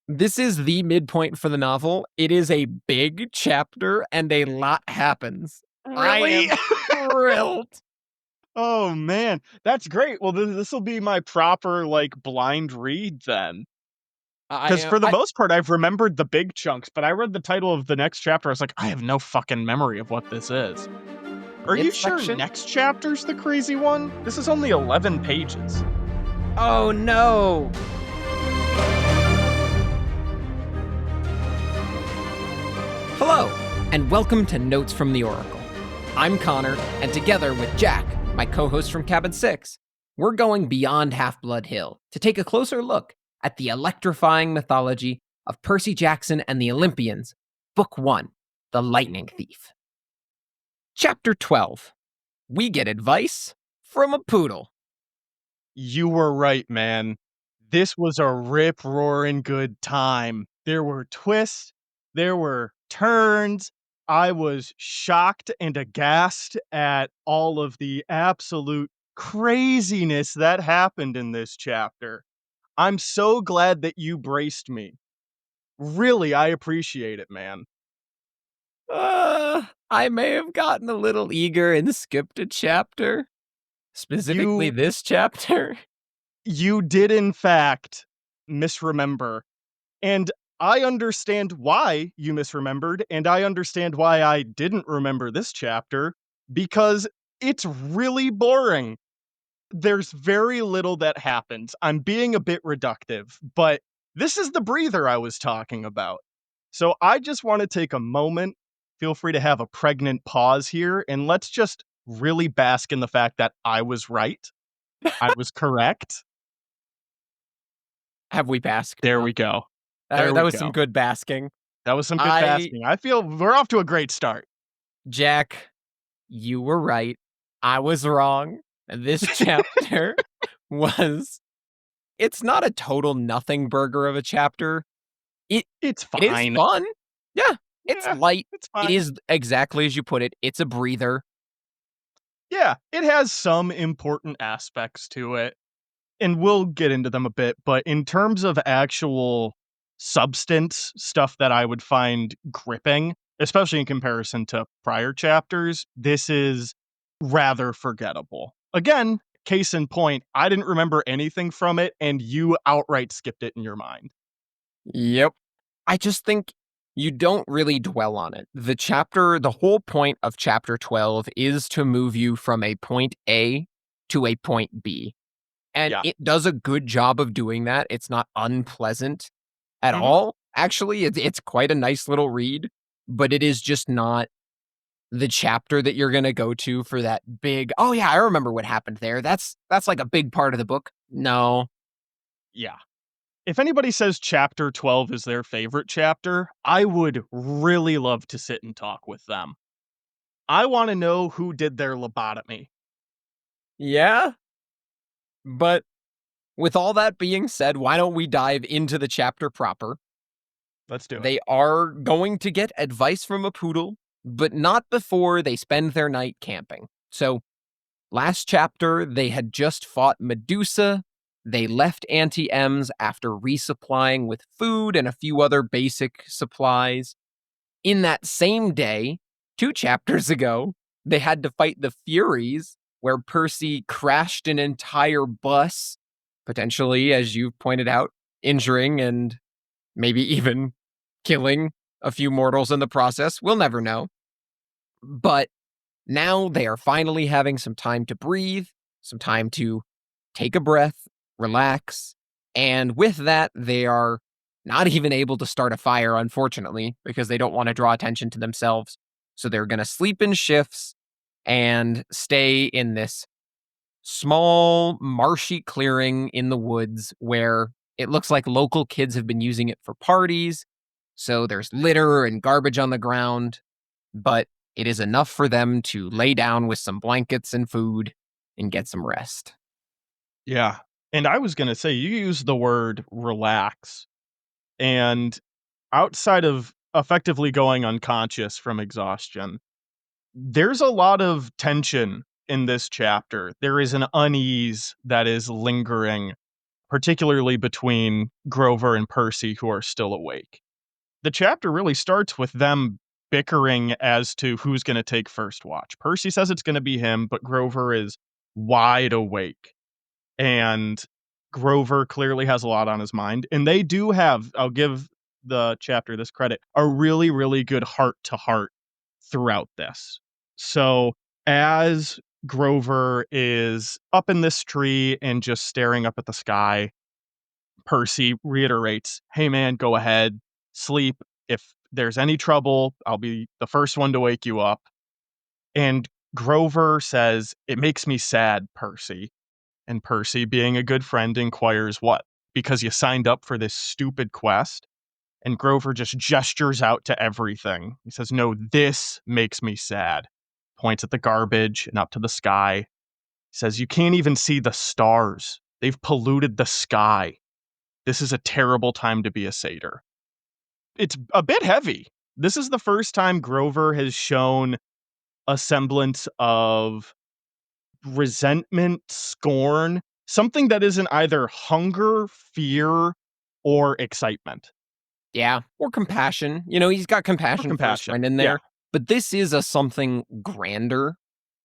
This is the midpoint for the novel. It is a big chapter and a lot happens. I Really? am thrilled. Oh man, that's great. Well, this will be my proper like blind read then. I Because am for the I most part, I've remembered the big chunks, but I read the title of the next chapter. I was like, I have no fucking memory of what this is. Are you sure midsection. next chapter's the crazy one? This is only 11 pages. Oh no. Hello, and welcome to Notes from the Oracle. I'm Connor, and together with Jack, my co-host from Cabin 6, we're going beyond Half-Blood Hill to take a closer look at the electrifying mythology of Percy Jackson and the Olympians, Book 1, The Lightning Thief. Chapter 12. We get advice from a poodle. You were right, man. This was a rip-roaring good time. There were twists, there were turns. I was shocked and aghast at all of the absolute craziness that happened in this chapter. I'm so glad that you braced me. Really, I appreciate it, man. I may have gotten a little eager and skipped a chapter, specifically You this chapter. you did in fact misremember. And I understand why you misremembered, and I understand why I didn't remember this chapter, because it's really boring. There's very little that happens. I'm being a bit reductive, but this is the breather I was talking about. So I just want to take a moment. Feel free to have a pregnant pause here, and let's just really bask in the fact that I was right. I was correct. Have we basked There now? we go. There That we was some go. good basking. That was some good I, basking. I feel we're off to a great start. Jack, you were right. I was wrong. This chapter was, it's not a total nothing burger of a chapter. It It's it is fine. fun. Yeah, it's Yeah, light. it's It fine. is exactly as you put it. It's a breather. Yeah, it has some important aspects to it, and we'll get into them a bit, but in terms of actual substance, stuff that I would find gripping, especially in comparison to prior chapters, this is rather forgettable. Again, case in point, I didn't remember anything from it, and you outright skipped it in your mind. Yep. I just think you don't really dwell on it. The whole point of chapter 12 is to move you from a point A to a point B. And Yeah. it does a good job of doing that. It's not unpleasant at Mhm. all. Actually, it's quite a nice little read, but it is just not the chapter that you're going to go to for that big, oh yeah, I remember what happened there. That's like a big part of the book. No. Yeah. If anybody says chapter 12 is their favorite chapter, I would really love to sit and talk with them. I want to know who did their lobotomy. Yeah, but with all that being said, why don't we dive into the chapter proper? Let's do it. They are going to get advice from a poodle, but not before they spend their night camping. So, last chapter, they had just fought Medusa. They left Auntie M's after resupplying with food and a few other basic supplies. In that same day, 2 chapters ago, they had to fight the Furies, where Percy crashed an entire bus, potentially, as you pointed out, injuring and maybe even killing a few mortals in the process. We'll never know. But now they are finally having some time to breathe, some time to take a breath, relax. And with that, they are not even able to start a fire, unfortunately, because they don't want to draw attention to themselves. So they're going to sleep in shifts and stay in this small, marshy clearing in the woods where it looks like local kids have been using it for parties. So there's litter and garbage on the ground, but it is enough for them to lay down with some blankets and food and get some rest. Yeah. And I was going to say, you used the word relax. And outside of effectively going unconscious from exhaustion, there's a lot of tension in this chapter. There is an unease that is lingering. particularly between Grover and Percy, who are still awake. The chapter really starts with them bickering as to who's going to take first watch. Percy says it's going to be him, but Grover is wide awake. And Grover clearly has a lot on his mind. And they do have, I'll give the chapter this credit, a really, really good heart to heart throughout this. So as Grover is up in this tree and just staring up at the sky, Percy reiterates, "Hey man, go ahead, sleep. If there's any trouble, I'll be the first one to wake you up." And Grover says, "It makes me sad, Percy." And Percy, being a good friend, inquires, "What? Because you signed up for this stupid quest?" And Grover just gestures out to everything. He says, "No, this makes me sad." Points at the garbage and up to the sky. He says, "You can't even see the stars. They've polluted the sky. This is a terrible time to be a satyr." It's a bit heavy. This is the first time Grover has shown a semblance of resentment, scorn, something that isn't either hunger, fear, or excitement. Yeah, or compassion. He's got Or compassion for his compassion. friend in Yeah. there, but this is a something grander.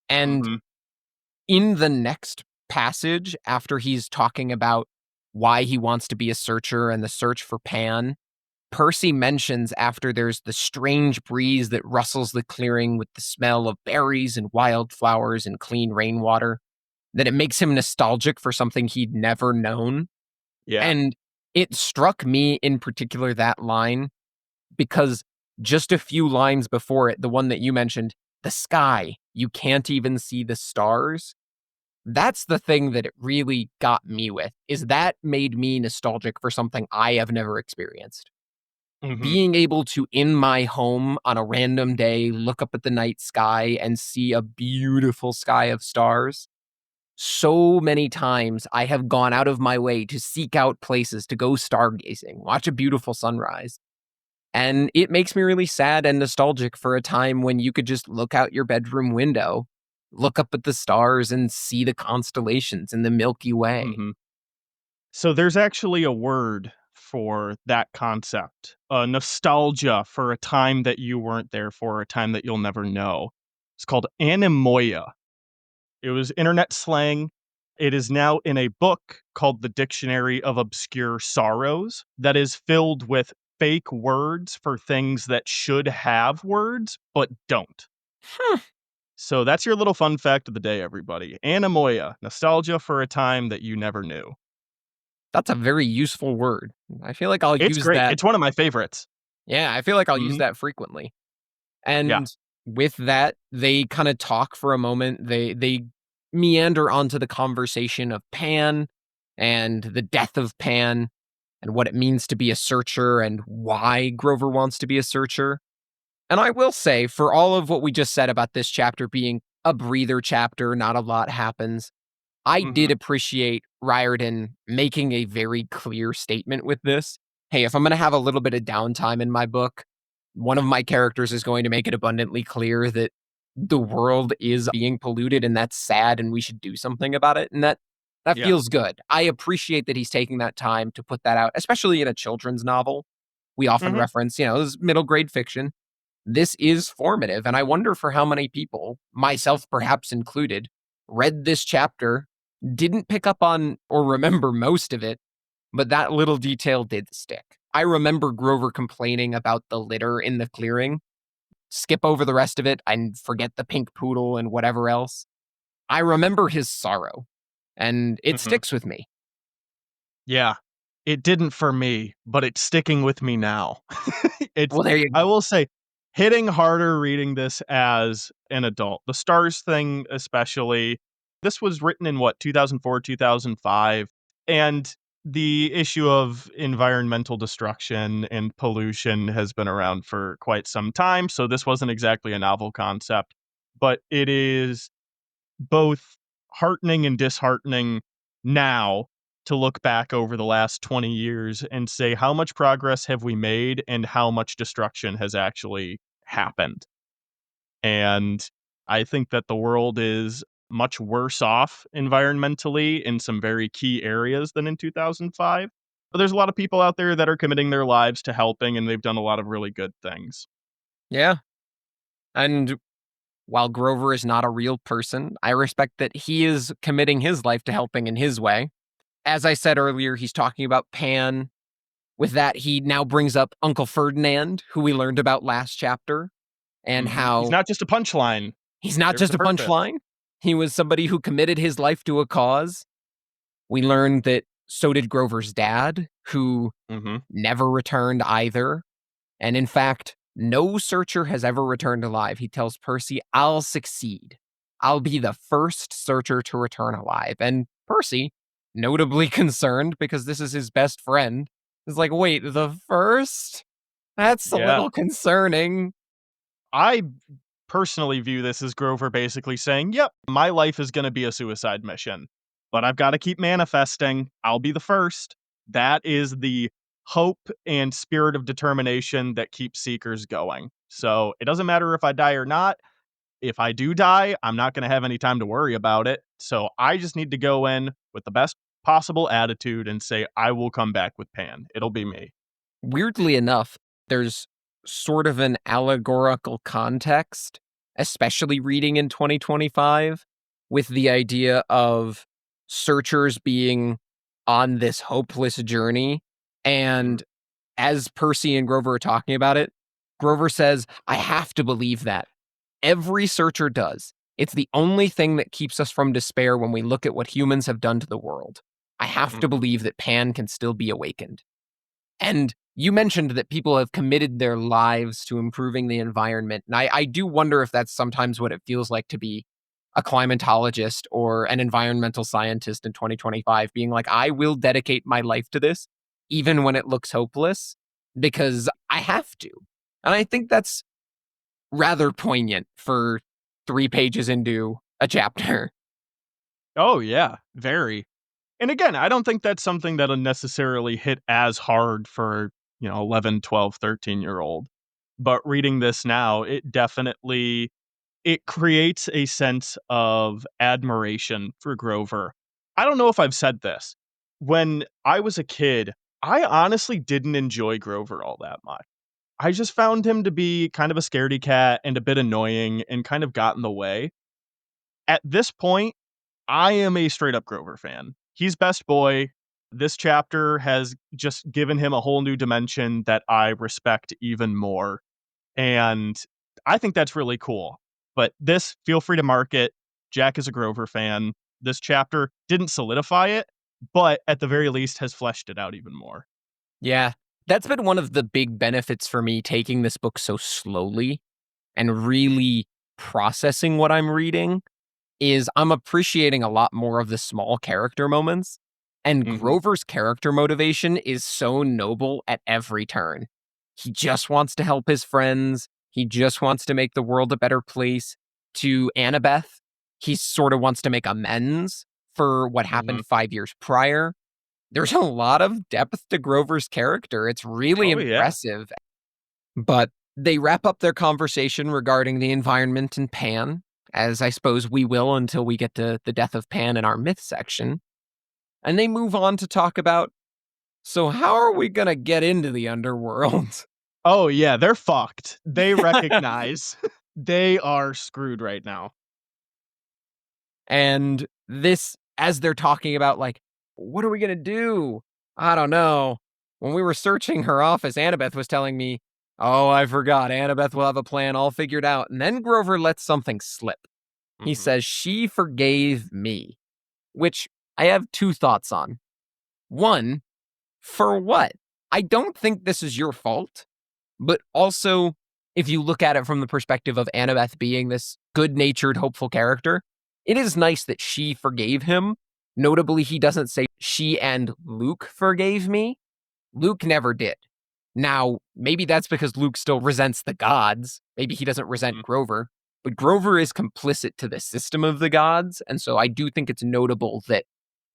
And Mhm. in the next passage, after he's talking about why he wants to be a searcher and the search for Pan, Percy mentions after there's the strange breeze that rustles the clearing with the smell of berries and wildflowers and clean rainwater, that it makes him nostalgic for something he'd never known. Yeah. And it struck me in particular, that line, because just a few lines before it, the one that you mentioned, the sky, you can't even see the stars. That's the thing that it really got me with, is that made me nostalgic for something I have never experienced. Mhm. Being able to, in my home on a random day, look up at the night sky and see a beautiful sky of stars. So many times I have gone out of my way to seek out places to go stargazing, watch a beautiful sunrise. And it makes me really sad and nostalgic for a time when you could just look out your bedroom window, look up at the stars, and see the constellations in the Milky Way. Mhm. So there's actually a word for that concept, nostalgia for a time that you weren't there for, a time that you'll never know. It's called anemoia. It was internet slang. It is now in a book called The Dictionary of Obscure Sorrows that is filled with fake words for things that should have words but don't. Hmm, So that's your little fun fact of the day, everybody. Anemoia, nostalgia for a time that you never knew. that's a very useful word. I feel like I'll It's use great. that. It's one of my favorites. Yeah, I feel like I'll use Mhm. that frequently. Yeah. And with that, they kind of talk for a moment. They meander onto the conversation of Pan and the death of Pan and what it means to be a searcher and why Grover wants to be a searcher. And I will say, for all of what we just said about this chapter being a breather chapter, not a lot happens, I did Mhm. appreciate Riordan making a very clear statement with this. Hey, if I'm going to have a little bit of downtime in my book, one of my characters is going to make it abundantly clear that the world is being polluted and that's sad and we should do something about it. And that Yeah. feels good. I appreciate that he's taking that time to put that out, especially in a children's novel. We often Mhm. reference, this is middle grade fiction. This is formative. And I wonder for how many people, myself perhaps included, read this chapter, didn't pick up on or remember most of it, but that little detail did stick. I remember Grover complaining about the litter in the clearing. Skip over the rest of it and forget the pink poodle and whatever else. I remember his sorrow, and it Mhm. sticks with me. Yeah. It didn't for me, but it's sticking with me now. It's Well, there you I go. will say, hitting harder reading this as an adult. The stars thing especially. This was written in what, 2004, 2005, and the issue of environmental destruction and pollution has been around for quite some time, so this wasn't exactly a novel concept, but it is both heartening and disheartening now to look back over the last 20 years and say how much progress have we made and how much destruction has actually happened. And I think that the world is much worse off environmentally in some very key areas than in 2005. But there's a lot of people out there that are committing their lives to helping, and they've done a lot of really good things. Yeah. And while Grover is not a real person, I respect that he is committing his life to helping in his way. As I said earlier, he's talking about Pan. With that, he now brings up Uncle Ferdinand, who we learned about last chapter, and He's how not just a punchline. he's not There's just a a purpose. punchline. He was somebody who committed his life to a cause. We learned that so did Grover's dad, who hmm never returned either. And in fact, no searcher has ever returned alive. He tells Percy, I'll succeed. I'll be the first searcher to return alive. And Percy, notably concerned because this is his best friend, is like, wait, the first? That's a Yeah. little concerning. I personally view this as Grover basically saying, yep, my life is going to be a suicide mission, but I've got to keep manifesting. I'll be the first. That is the hope and spirit of determination that keeps seekers going. So it doesn't matter if I die or not. If I do die, I'm not going to have any time to worry about it. So I just need to go in with the best possible attitude and say, I will come back with Pan. It'll be me. Weirdly enough, there's sort of an allegorical context, especially reading in 2025, with the idea of searchers being on this hopeless journey. Mm, And as Percy and Grover are talking about it, Grover says, I have to believe that. Every searcher does. It's the only thing that keeps us from despair when we look at what humans have done to the world. I have to mhm. believe that Pan can still be awakened. And you mentioned that people have committed their lives to improving the environment. And I do wonder if that's sometimes what it feels like to be a climatologist or an environmental scientist in 2025, being like, I will dedicate my life to this, even when it looks hopeless, because I have to. And I think that's rather poignant for 3 pages into a chapter. Oh, yeah, very. And again, I don't think that's something that'll necessarily hit as hard for, 11, 12, 13-year old. But reading this now, it creates a sense of admiration for Grover. I don't know if I've said this. When I was a kid, I honestly didn't enjoy Grover all that much. I just found him to be kind of a scaredy cat and a bit annoying and kind of got in the way. At this point, I am a straight up Grover fan. He's best boy. This chapter has just given him a whole new dimension that I respect even more. And I think that's really cool. But this, feel free to mark it. Jack is a Grover fan. This chapter didn't solidify it, but at the very least has fleshed it out even more. Yeah, that's been one of the big benefits for me taking this book so slowly and really processing what I'm reading is I'm appreciating a lot more of the small character moments. And hmm Grover's character motivation is so noble at every turn. He just wants to help his friends. He just wants to make the world a better place. To Annabeth, he sort of wants to make amends for what hmm happened 5 years prior. There's a lot of depth to Grover's character. It's really Oh yeah. impressive. But they wrap up their conversation regarding the environment and Pan, as I suppose we will until we get to the death of Pan in our myth section. And they move on to talk about, so how are we going to get into the underworld? Oh yeah, they're fucked. They recognize they are screwed right now. And this, as they're talking about, like, what are we going to do? I don't know. When we were searching her office, Annabeth was telling me, oh, I forgot. Annabeth will have a plan all figured out. And then Grover lets something slip. He hmm says, she forgave me, which I have two thoughts on. One, for what? I don't think this is your fault, but also, if you look at it from the perspective of Annabeth being this good natured, hopeful character, it is nice that she forgave him. Notably, he doesn't say she and Luke forgave me. Luke never did. Now, maybe that's because Luke still resents the gods. Maybe he doesn't resent hmm Grover, but Grover is complicit to the system of the gods. And so I do think it's notable that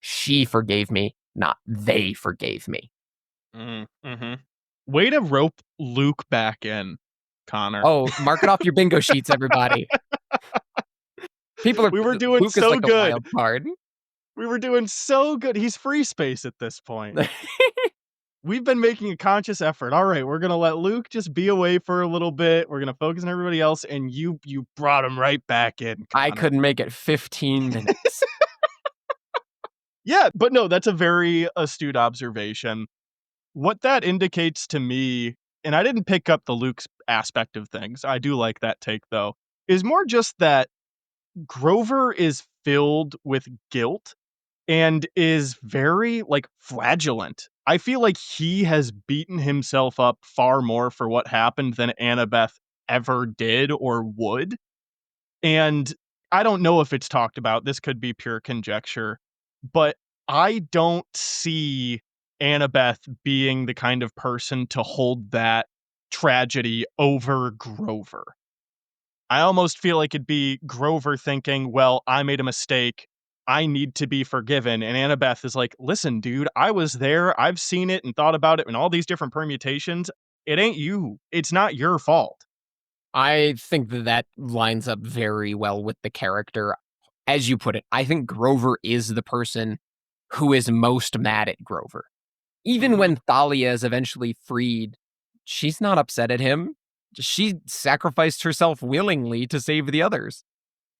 she forgave me, not they forgave me. hmm Way to rope Luke back in, Connor. Oh, mark it off your bingo sheets, everybody. People are We were doing Luke is so like a good. wild card. We were doing so good. He's free space at this point. We've been making a conscious effort. All right, we're gonna let Luke just be away for a little bit. We're gonna focus on everybody else, and you brought him right back in, I Connor. couldn't make it 15 minutes. Yeah, but no, that's a very astute observation. What that indicates to me, and I didn't pick up the Luke's aspect of things. I do like that take though, is more just that Grover is filled with guilt and is very like flagellant. I feel like he has beaten himself up far more for what happened than Annabeth ever did or would. And I don't know if it's talked about. This could be pure conjecture, but I don't see Annabeth being the kind of person to hold that tragedy over Grover. I almost feel like it'd be Grover thinking, well, I made a mistake. I need to be forgiven. And Annabeth is like, listen, dude, I was there. I've seen it and thought about it in all these different permutations. It ain't you. It's not your fault. I think that that lines up very well with the character. As you put it, I think Grover is the person who is most mad at Grover. Even Hmm. when Thalia is eventually freed, she's not upset at him. She sacrificed herself willingly to save the others.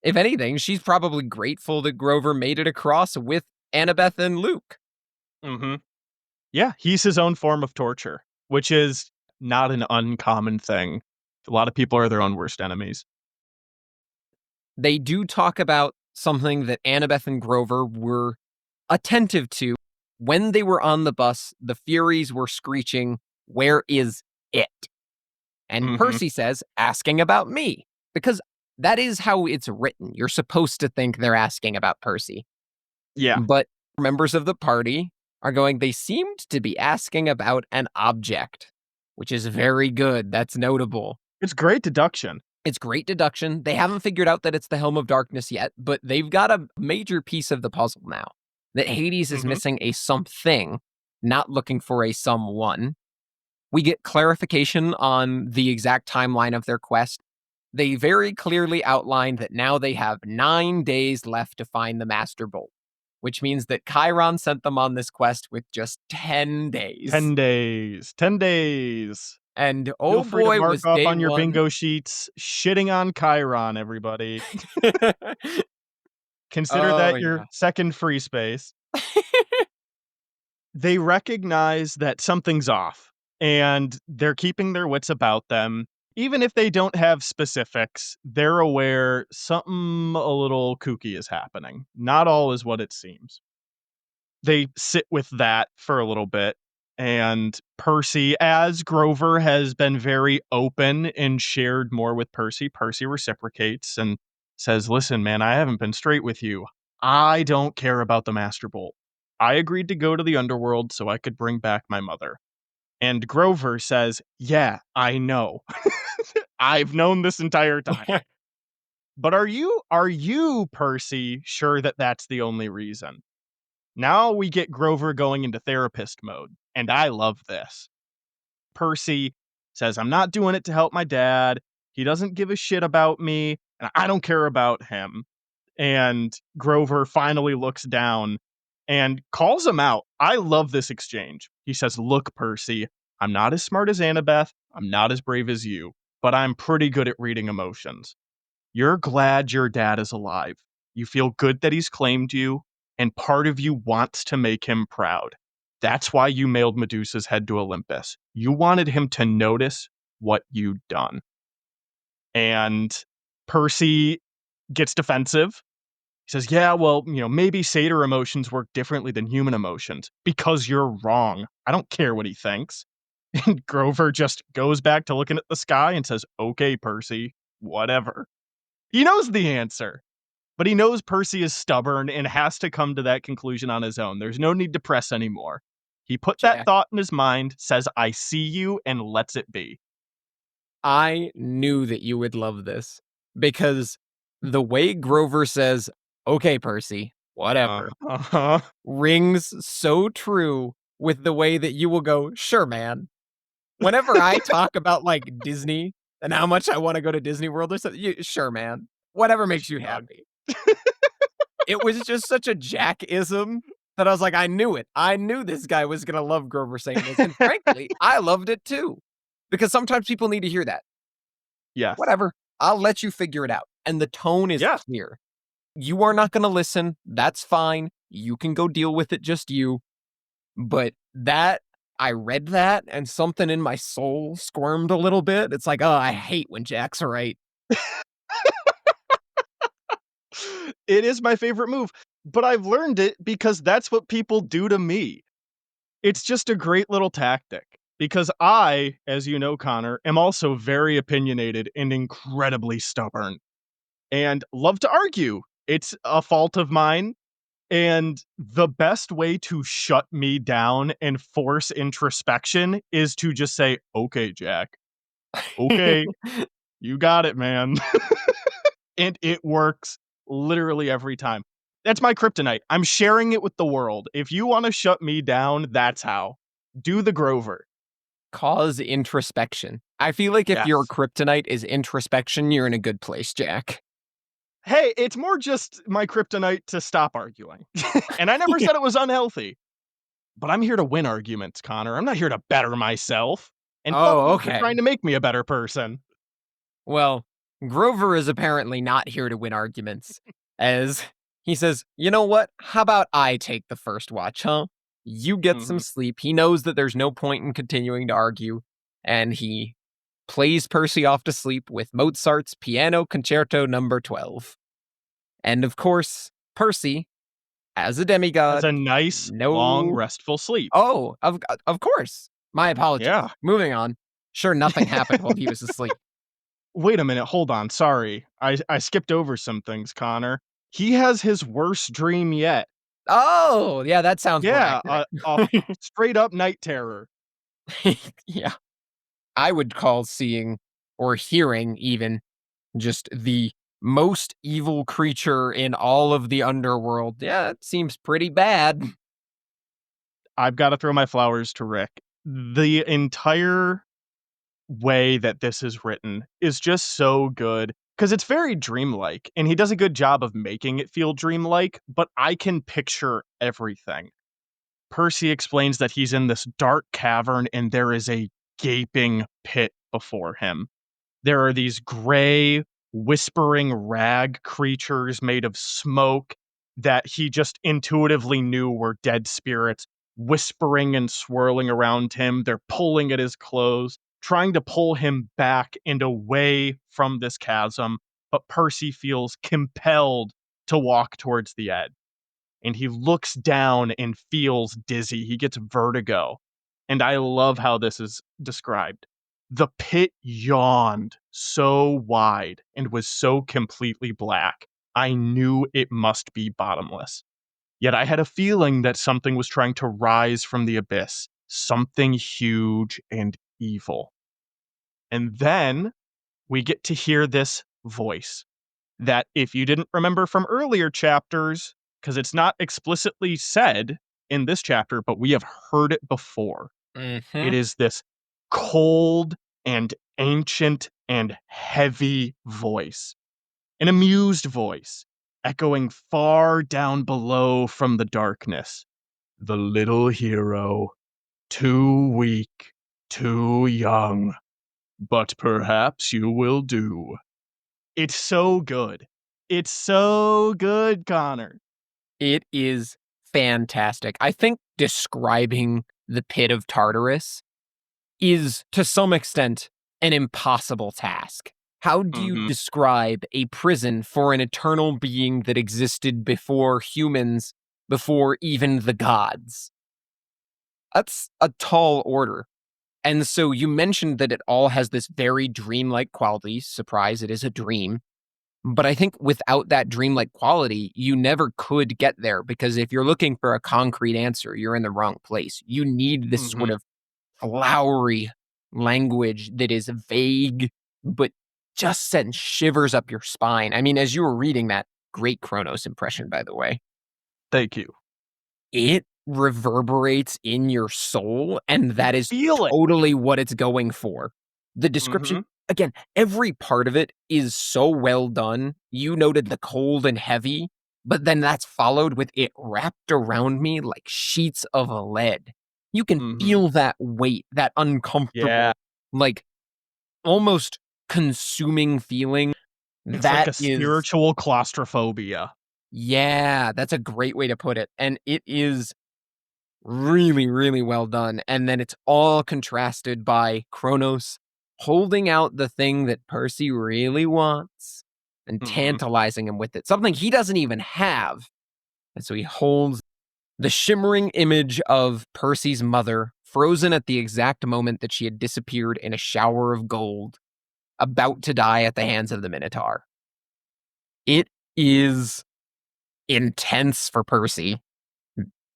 If anything, she's probably grateful that Grover made it across with Annabeth and Luke. Hmm. Yeah, he's his own form of torture, which is not an uncommon thing. A lot of people are their own worst enemies. They do talk about something that Annabeth and Grover were attentive to. When they were on the bus, the Furies were screeching, "Where is it?" And Hmm. Percy says, "Asking about me." Because that is how it's written. You're supposed to think they're asking about Percy. Yeah, But members of the party are going, they seemed to be asking about an object, which is very good. That's notable. it's great deduction. It's great deduction. They haven't figured out that it's the Helm of Darkness yet, but they've got a major piece of the puzzle now. That Hades is Hmm. missing a something, not looking for a someone. We get clarification on the exact timeline of their quest. They very clearly outline that now they have 9 days left to find the Master Bolt, which means that Chiron sent them on this quest with just 10 days. 10 days. 10 days. And Feel oh free to boy, mark was off day on your one. bingo sheets, shitting on Chiron, everybody. Consider Oh, that your yeah. second free space. They recognize that something's off, and they're keeping their wits about them. Even if they don't have specifics, they're aware something a little kooky is happening. Not all is what it seems. They sit with that for a little bit. And Percy, as Grover has been very open and shared more with Percy, Percy reciprocates and says, listen, man, I haven't been straight with you. I don't care about the Master Bolt. I agreed to go to the underworld so I could bring back my mother. And Grover says, yeah, I know. I've known this entire time. But are you, Percy, sure that that's the only reason? Now we get Grover going into therapist mode, and I love this. Percy says, I'm not doing it to help my dad. He doesn't give a shit about me, and I don't care about him. And Grover finally looks down and calls him out. I love this exchange. He says, look, Percy, I'm not as smart as Annabeth. I'm not as brave as you, but I'm pretty good at reading emotions. You're glad your dad is alive. You feel good that he's claimed you, and part of you wants to make him proud. That's why you mailed Medusa's head to Olympus. You wanted him to notice what you'd done. And Percy gets defensive. He says, yeah, well, maybe satyr emotions work differently than human emotions because you're wrong. I don't care what he thinks. And Grover just goes back to looking at the sky and says, okay, Percy, whatever. He knows the answer, but he knows Percy is stubborn and has to come to that conclusion on his own. There's no need to press anymore. He put that Jack, thought in his mind, says, I see you, and lets it be. I knew that you would love this because the way Grover says, "Okay, Percy, whatever," Uh-huh. rings so true with the way that you will go, "Sure, man." Whenever I talk about, like, Disney and how much I wanna go to Disney World or something, you "Sure, man. Whatever makes you Dog. happy." It was just such a Jack-ism that I was like, I knew it. I knew this guy was gonna love Grover saying this, and frankly, I loved it too. Because sometimes people need to hear that. Yes. Whatever, I'll let you figure it out, and the tone is Yes. clear. You are not gonna listen, that's fine. You can go deal with it, just you. But that I read that and something in my soul squirmed a little bit. It's like, "Oh, I hate when Jack's right." It is my favorite move, but I've learned it because that's what people do to me. It's just a great little tactic because I, as you know, Connor, am also very opinionated and incredibly stubborn and love to argue. It's a fault of mine. And the best way to shut me down and force introspection is to just say, okay, Jack, okay, you got it, man. And it works literally every time. That's my kryptonite. I'm sharing it with the world. If you want to shut me down, that's how. Do the Grover. Cause introspection. I feel like if your Yes. kryptonite is introspection, you're in a good place, Jack. Hey, it's more just my kryptonite to stop arguing. And I never said it was unhealthy, but I'm here to win arguments, Connor. I'm not here to better myself. And fuck Oh, you for okay. trying to make me a better person. Well, Grover is apparently not here to win arguments, as he says, "You know what? How about I take the first watch, huh? You get some Mhm. sleep." He knows that there's no point in continuing to argue, and he plays Percy off to sleep with Mozart's Piano Concerto Number 12. And of course, Percy, as a Has demigod, a nice, long, no. restful sleep. Oh, of course. My apologies. Yeah. Moving on. Sure, nothing happened while he was asleep. Wait a minute, hold on, sorry. I skipped over some things, Connor. He has his worst dream yet. Oh, yeah, that sounds more Yeah, accurate. a straight up night terror. Yeah. I would call seeing or hearing even just the most evil creature in all of the underworld. Yeah, it seems pretty bad. I've gotta throw my flowers to Rick. The entire way that this is written is just so good because it's very dreamlike, and he does a good job of making it feel dreamlike, but I can picture everything. Percy explains that he's in this dark cavern and there is a gaping pit before him. There are these gray, whispering rag creatures made of smoke that he just intuitively knew were dead spirits, whispering and swirling around him. They're pulling at his clothes, trying to pull him back and away from this chasm. But Percy feels compelled to walk towards the edge, and he looks down and feels dizzy. He gets vertigo. And I love how this is described. The pit yawned so wide and was so completely black. I knew it must be bottomless. Yet I had a feeling that something was trying to rise from the abyss, something huge and evil. And then we get to hear this voice that, if you didn't remember from earlier chapters, because it's not explicitly said in this chapter, but we have heard it before. It Mhm. is this cold and ancient and heavy voice, an amused voice, echoing far down below from the darkness. The little hero, too weak, too young, but perhaps you will do. It's so good. It's so good, Connor. It is fantastic. I think describing the pit of Tartarus is, to some extent, an impossible task. How do you Mhm. describe a prison for an eternal being that existed before humans, before even the gods? That's a tall order. And so you mentioned that it all has this very dreamlike quality. Surprise, it is a dream. But I think without that dreamlike quality, you never could get there, because if you're looking for a concrete answer, you're in the wrong place. You need this sort Mhm. of flowery language that is vague, but just sends shivers up your spine. I mean, as you were reading that, great Kronos impression, by the way, Thank you. it reverberates in your soul, and You that is feel it. totally what it's going for. The description, Mhm. again, every part of it is so well done. You noted the cold and heavy. but then that's followed with it wrapped around me like sheets of lead. You can Mhm. feel that weight, that Yeah. uncomfortable, like almost consuming feeling. It's like That a is, spiritual claustrophobia. yeah, that's a great way to put it. And it is really, really well done. And then it's all contrasted by Kronos holding out the thing that Percy really wants and Mhm. tantalizing him with it, something he doesn't even have. And so he holds the shimmering image of Percy's mother, frozen at the exact moment that she had disappeared in a shower of gold, about to die at the hands of the Minotaur. It is intense for Percy.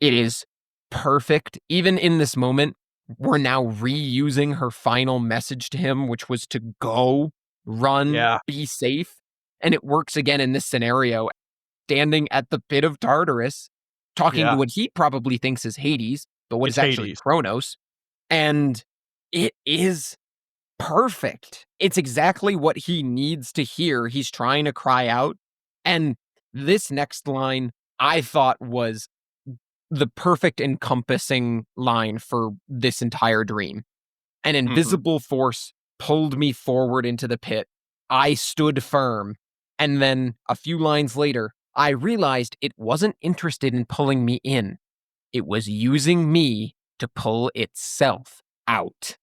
It is perfect. Even in this moment, we're now reusing her final message to him, which was to go, run, Yeah. be safe. And it works again in this scenario, standing at the pit of Tartarus, talking to Yeah. what he probably thinks is Hades, but what is It's actually Hades. Kronos. And it is perfect. It's exactly what he needs to hear. He's trying to cry out. And this next line I thought was the perfect encompassing line for this entire dream. An Mhm. invisible force pulled me forward into the pit. I stood firm. And then a few lines later, I realized it wasn't interested in pulling me in. It was using me to pull itself out.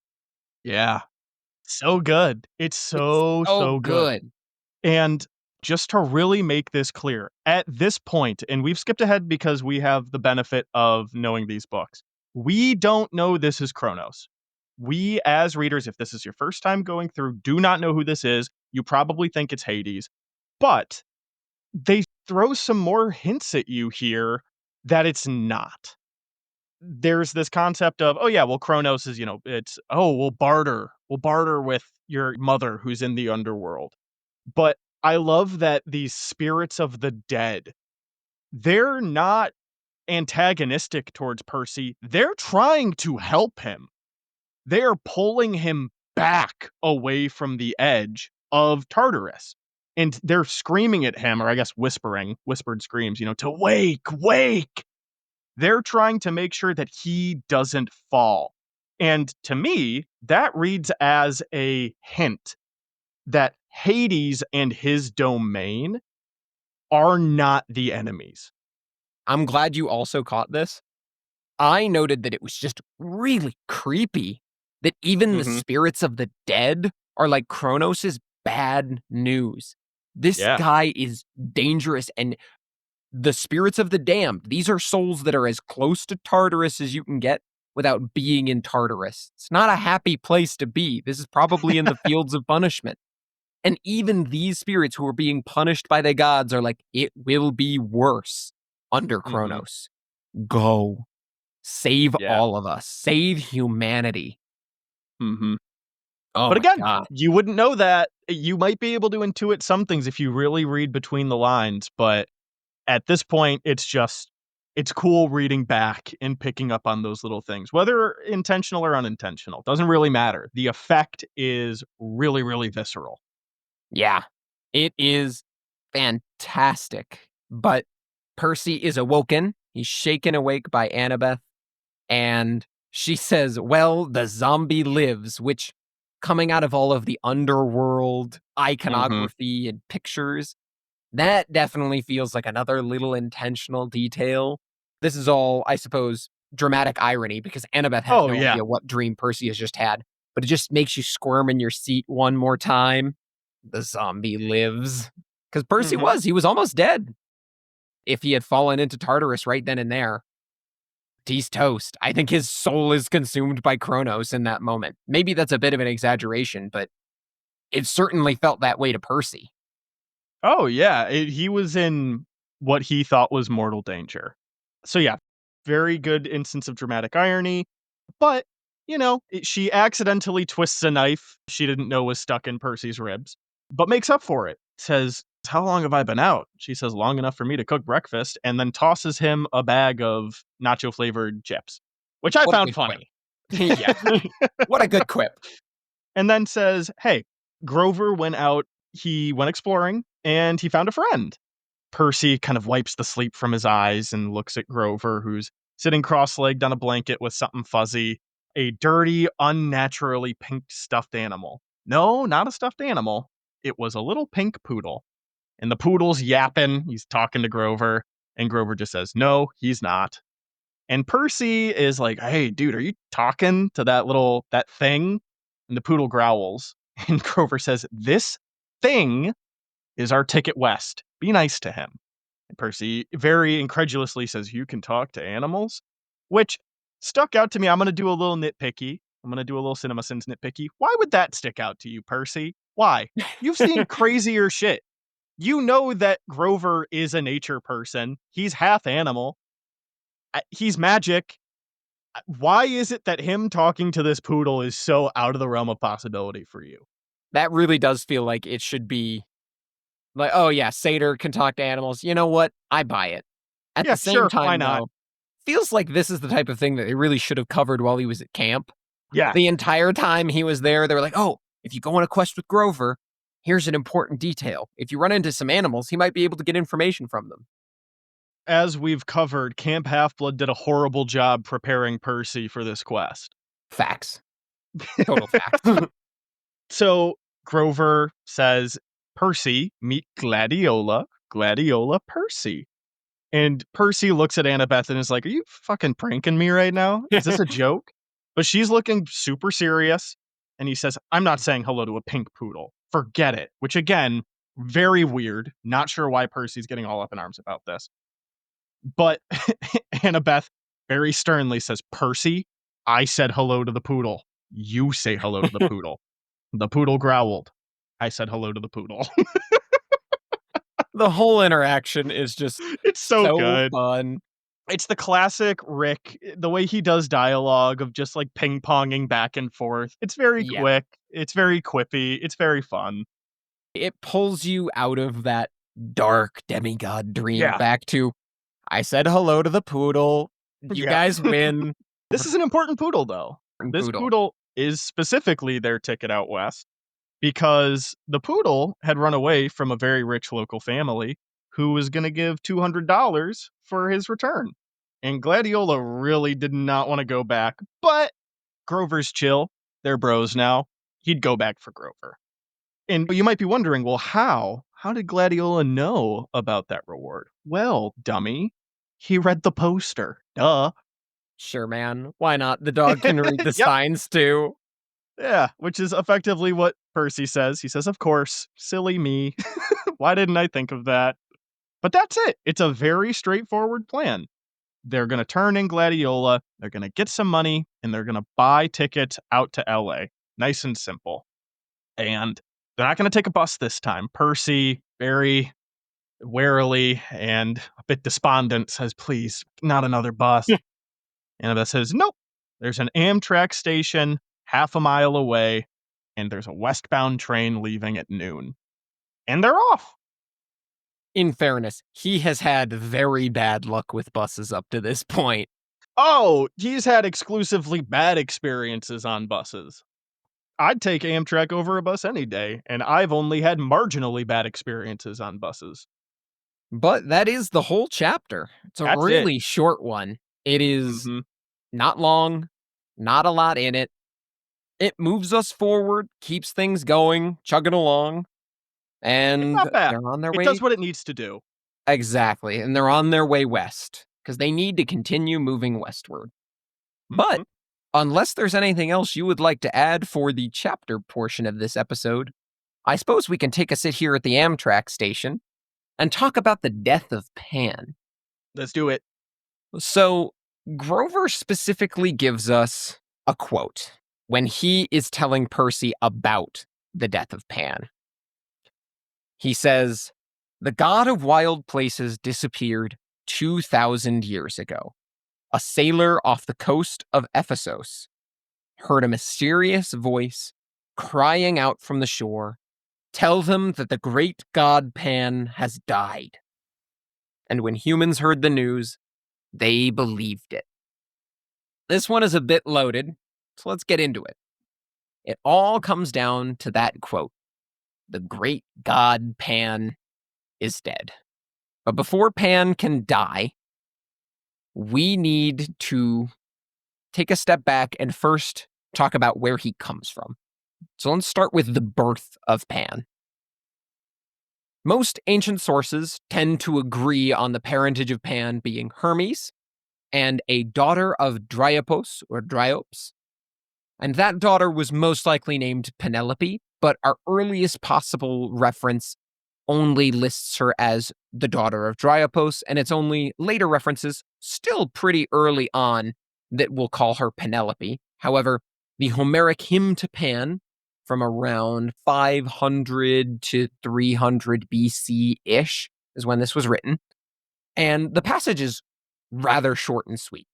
Yeah. So good. It's It's so, so so good. good. And just to really make this clear, at this point, and we've skipped ahead because we have the benefit of knowing these books, we don't know this is Kronos. We, as readers, if this is your first time going through, do not know who this is. You probably think it's Hades, but they throw some more hints at you here that it's not. There's this concept of, oh yeah, well, Kronos is, it's, oh, we'll barter with your mother who's in the underworld. But I love that these spirits of the dead, they're not antagonistic towards Percy. They're trying to help him. They're pulling him back away from the edge of Tartarus. And they're screaming at him, or I guess whispered screams, to wake, wake. They're trying to make sure that he doesn't fall. And to me, that reads as a hint that Hades and his domain are not the enemies. I'm glad you also caught this. I noted that it was just really creepy that even the Mhm. spirits of the dead are like Kronos' bad news. This Yeah. guy is dangerous, and the spirits of the damned, these are souls that are as close to Tartarus as you can get without being in Tartarus. It's not a happy place to be. This is probably in the fields of punishment. And even these spirits who are being punished by the gods are like, it will be worse under Mhm. Kronos. Go. Save Yeah. all of us. Save humanity. Mhm. Oh But my again, god. you wouldn't know that. You might be able to intuit some things if you really read between the lines, but at this point, it's cool reading back and picking up on those little things, whether intentional or unintentional. Doesn't really matter. The effect is really, really visceral. Yeah. It is fantastic. But Percy is awoken. He's shaken awake by Annabeth, and she says, well, the zombie lives, which, coming out of all of the underworld Mhm. iconography and pictures, that definitely feels like another little intentional detail. This is all, I suppose, dramatic irony because Annabeth has Oh, no yeah. idea what dream Percy has just had, but it just makes you squirm in your seat one more time. The zombie lives. Because Mhm. He was almost dead. If he had fallen into Tartarus right then and there, he's toast. I think his soul is consumed by Kronos in that moment. Maybe that's a bit of an exaggeration, but it certainly felt that way to Percy. Oh, yeah, he was in what he thought was mortal danger. So, yeah, very good instance of dramatic irony, but, she accidentally twists a knife she didn't know was stuck in Percy's ribs, but makes up for it. Says, "How long have I been out?" She says, "Long enough for me to cook breakfast," and then tosses him a bag of nacho-flavored chips, which I What a found good quip. funny. Yeah. What a good quip. And then says, "Hey, Grover went out, he went exploring, and he found a friend." Percy kind of wipes the sleep from his eyes and looks at Grover, who's sitting cross-legged on a blanket with something fuzzy, a dirty, unnaturally pink stuffed animal. No, not a stuffed animal. It was a little pink poodle. And the poodle's yapping. He's talking to Grover, and Grover just says, "No, he's not." And Percy is like, "Hey, dude, are you talking to that thing?" And the poodle growls. And Grover says, "This thing is our ticket west. Be nice to him." And Percy very incredulously says, "You can talk to animals?" Which stuck out to me. I'm going to do a little nitpicky. I'm going to do a little CinemaSins nitpicky. Why would that stick out to you, Percy? Why? You've seen crazier shit. You know that Grover is a nature person. He's half animal. He's magic. Why is it that him talking to this poodle is so out of the realm of possibility for you? That really does feel like it should be like, oh yeah, satyr can talk to animals. You know what? I buy it. At Yeah, the same sure. Why time, not? though, feels like this is the type of thing that they really should have covered while he was at camp. Yeah. The entire time he was there, they were like, oh, if you go on a quest with Grover, here's an important detail. If you run into some animals, he might be able to get information from them. As we've covered, Camp Half-Blood did a horrible job preparing Percy for this quest. Facts. Total facts. So Grover says, "Percy, meet Gladiola. Gladiola Percy." And Percy looks at Annabeth and is like, "Are you fucking pranking me right now? Is this a joke?" But she's looking super serious. And he says, "I'm not saying hello to a pink poodle. Forget it." Which again, very weird. Not sure why Percy's getting all up in arms about this. But Annabeth very sternly says, "Percy, I said hello to the poodle. You say hello to the poodle." The poodle growled. I said hello to the poodle. The whole interaction is just It's so so good. fun. It's the classic Rick, the way he does dialogue of just like ping ponging back and forth. It's very Yeah. quick. It's very quippy. It's very fun. It pulls you out of that dark demigod dream Yeah. back to, I said hello to the poodle. You Yeah. guys win. This is an important poodle, though. This Poodle. poodle is specifically their ticket out west because the poodle had run away from a very rich local family who was going to give $200 for his return. And Gladiola really did not want to go back, but Grover's chill. They're bros now. He'd go back for Grover. And you might be wondering, well, how? How did Gladiola know about that reward? Well, dummy, he read the poster. Duh. Sure, man. Why not? The dog can read the Yep. signs too. Yeah, which is effectively what Percy says. He says, "Of course, silly me. Why didn't I think of that?" But that's it. It's a very straightforward plan. They're going to turn in Gladiola, they're going to get some money, and they're going to buy tickets out to LA. Nice and simple. And they're not going to take a bus this time. Percy, very warily and a bit despondent, says, "Please, not another bus." Annabeth says, "Nope. There's an Amtrak station half a mile away, and there's a westbound train leaving at noon." And they're off. In fairness, he has had very bad luck with buses up to this point. Oh, he's had exclusively bad experiences on buses. I'd take Amtrak over a bus any day, and I've only had marginally bad experiences on buses. But that is the whole chapter. It's a That's it. really short one. It is Mhm. not long, not a lot in it. It moves us forward, keeps things going, chugging along, It's and not bad. they're on their It does way. what it needs to do. Exactly. And they're on their way west because they need to continue moving westward. But Mhm. unless there's anything else you would like to add for the chapter portion of this episode, I suppose we can take a sit here at the Amtrak station and talk about the death of Pan. Let's do it. So, Grover specifically gives us a quote when he is telling Percy about the death of Pan. He says, "The god of wild places disappeared 2,000 years ago. A sailor off the coast of Ephesus heard a mysterious voice crying out from the shore, 'Tell them that the great god Pan has died.' And when humans heard the news, they believed it." This one is a bit loaded, so let's get into it. It all comes down to that quote: "The great god Pan is dead." But before Pan can die, we need to take a step back and first talk about where he comes from. So let's start with the birth of Pan. Most ancient sources tend to agree on the parentage of Pan being Hermes and a daughter of Dryopos or Dryops. And that daughter was most likely named Penelope, but our earliest possible reference only lists her as the daughter of Dryopos, and it's only later references, still pretty early on, that will call her Penelope. However, the Homeric hymn to Pan from around 500 to 300 BC-ish is when this was written, and the passage is rather short and sweet.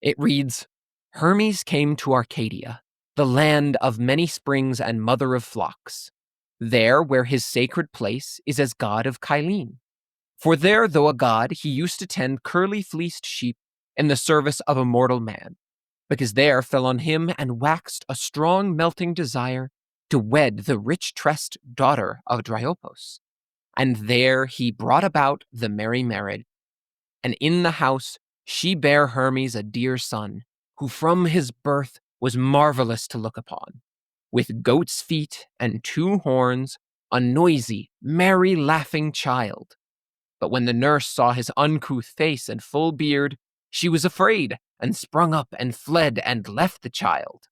It reads, Hermes came to Arcadia, the land of many springs and mother of flocks, there where his sacred place is as god of Kylene. For there, though a god, he used to tend curly-fleeced sheep in the service of a mortal man, because there fell on him and waxed a strong melting desire to wed the rich-tressed daughter of Dryopos. And there he brought about the merry marriage, and in the house she bare Hermes a dear son, who from his birth was marvelous to look upon, with goat's feet and 2 horns, a noisy, merry, laughing child. But when the nurse saw his uncouth face and full beard, she was afraid, and sprung up and fled and left the child.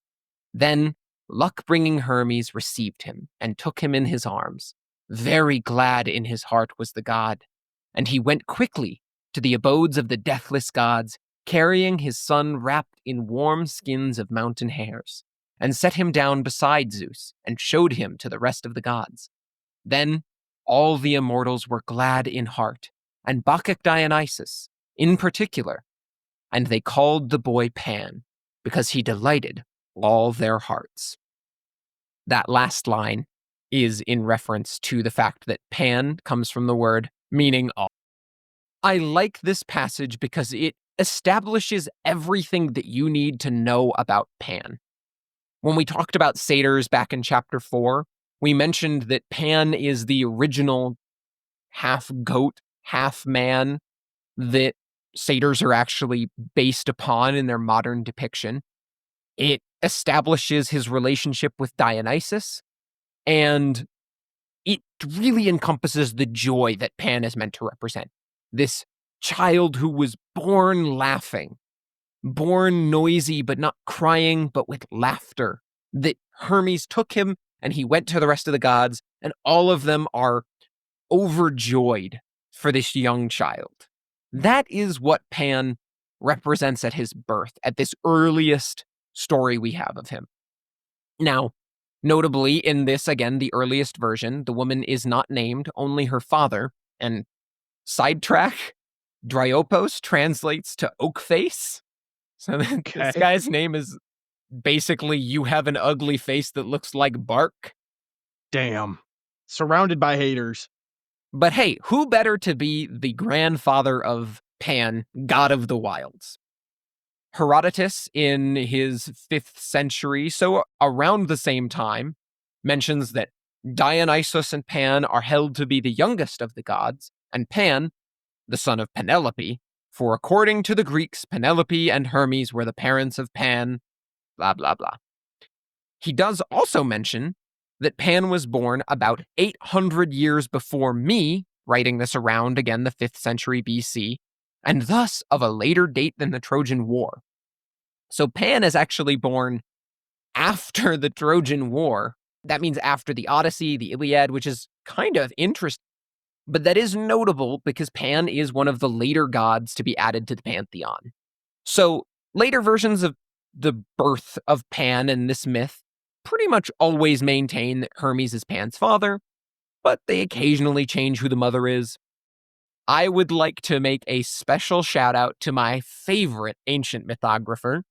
Then luck-bringing Hermes received him and took him in his arms. Very glad in his heart was the god, and he went quickly to the abodes of the deathless gods, carrying his son wrapped in warm skins of mountain hares, and set him down beside Zeus, and showed him to the rest of the gods. Then all the immortals were glad in heart, and Bacchic Dionysus in particular, and they called the boy Pan, because he delighted all their hearts. That last line is in reference to the fact that Pan comes from the word meaning all. I like this passage because it establishes everything that you need to know about Pan. When we talked about satyrs back in chapter 4, we mentioned that Pan is the original half goat, half man that satyrs are actually based upon in their modern depiction. It establishes his relationship with Dionysus, and it really encompasses the joy that Pan is meant to represent. This child who was born laughing, born noisy but not crying but with laughter, that Hermes took him and he went to the rest of the gods, and all of them are overjoyed for this young child. That is what Pan represents at his birth, at this earliest story we have of him. Now, notably in this, again, the earliest version, the woman is not named, only her father, and sidetrack, Dryopos translates to oak face. So this Okay. guy's name is basically, you have an ugly face that looks like bark. Damn. Surrounded by haters. But hey, who better to be the grandfather of Pan, god of the wilds? Herodotus, in his 5th century, so around the same time, mentions that Dionysus and Pan are held to be the youngest of the gods, and Pan, the son of Penelope, for according to the Greeks, Penelope and Hermes were the parents of Pan, blah, blah, blah. He does also mention that Pan was born about 800 years before me, writing this around, again, the 5th century BC, and thus of a later date than the Trojan War. So Pan is actually born after the Trojan War. That means after the Odyssey, the Iliad, which is kind of interesting. But that is notable because Pan is one of the later gods to be added to the pantheon. So later versions of the birth of Pan and this myth pretty much always maintain that Hermes is Pan's father, but they occasionally change who the mother is. I would like to make a special shout out to my favorite ancient mythographer.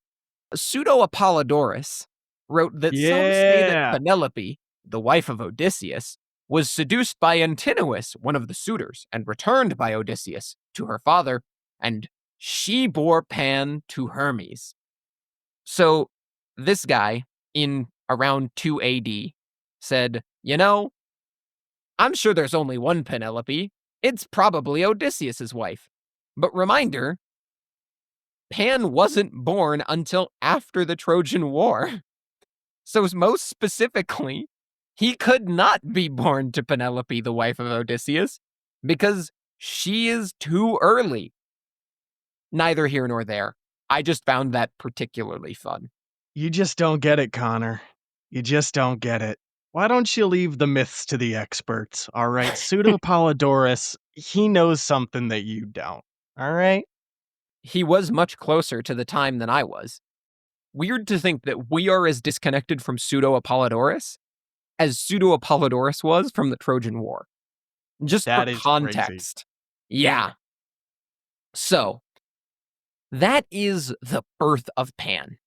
Pseudo-Apollodorus wrote that some say that Yeah. Penelope, the wife of Odysseus, was seduced by Antinous, one of the suitors, and returned by Odysseus to her father, and she bore Pan to Hermes. So this guy, in around 2 AD, said, I'm sure there's only one Penelope. It's probably Odysseus's wife. But reminder, Pan wasn't born until after the Trojan War. So most specifically, he could not be born to Penelope, the wife of Odysseus, because she is too early. Neither here nor there. I just found that particularly fun. You just don't get it, Connor. You just don't get it. Why don't you leave the myths to the experts, all right? Pseudo Apollodorus, he knows something that you don't, all right? He was much closer to the time than I was. Weird to think that we are as disconnected from Pseudo Apollodorus as Pseudo Apollodorus was from the Trojan War. Just for That is crazy. context. Yeah. So, that is the birth of Pan.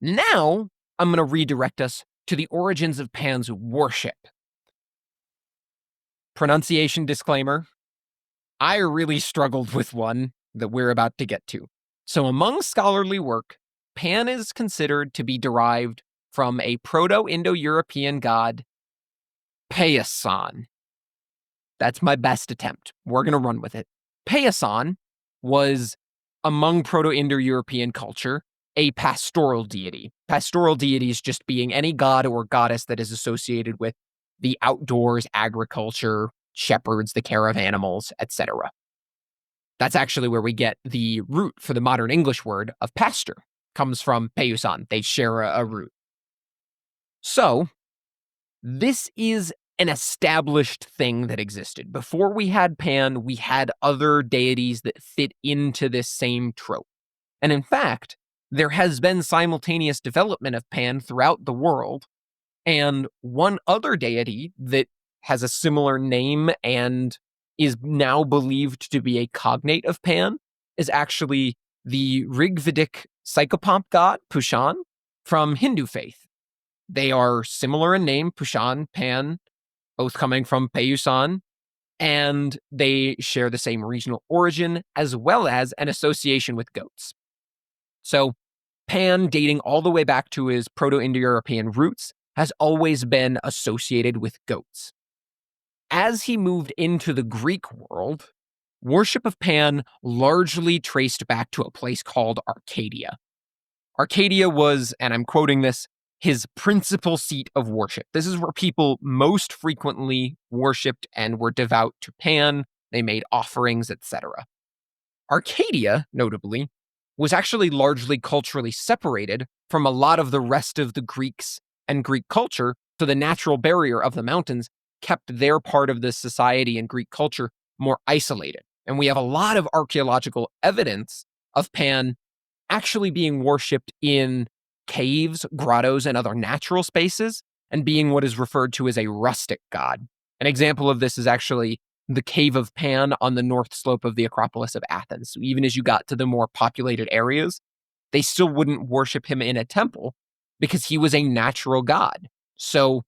Now, I'm going to redirect us to the origins of Pan's worship. Pronunciation disclaimer. I really struggled with one that we're about to get to. So, among scholarly work, Pan is considered to be derived from a Proto-Indo-European god, Paeson. That's my best attempt. We're going to run with it. Paeson was, among Proto-Indo-European culture, a pastoral deity. Pastoral deities just being any god or goddess that is associated with the outdoors, agriculture, shepherds, the care of animals, etc. That's actually where we get the root for the modern English word of pastor. Comes from Peuson. They share a root. So, this is an established thing that existed. Before we had Pan, we had other deities that fit into this same trope. And in fact, there has been simultaneous development of Pan throughout the world. And one other deity that has a similar name and is now believed to be a cognate of Pan is actually the Rigvedic psychopomp god, Pushan, from Hindu faith. They are similar in name, Pushan, Pan, both coming from Peusan, and they share the same regional origin as well as an association with goats. So, Pan, dating all the way back to his Proto-Indo-European roots, has always been associated with goats. As he moved into the Greek world, worship of Pan largely traced back to a place called Arcadia. Arcadia was, and I'm quoting this, his principal seat of worship. This is where people most frequently worshipped and were devout to Pan. They made offerings, etc. Arcadia, notably, was actually largely culturally separated from a lot of the rest of the Greeks and Greek culture, so the natural barrier of the mountains kept their part of the society and Greek culture more isolated. And we have a lot of archaeological evidence of Pan actually being worshipped in caves, grottos, and other natural spaces, and being what is referred to as a rustic god. An example of this is actually the Cave of Pan on the north slope of the Acropolis of Athens. So even as you got to the more populated areas, they still wouldn't worship him in a temple because he was a natural god. So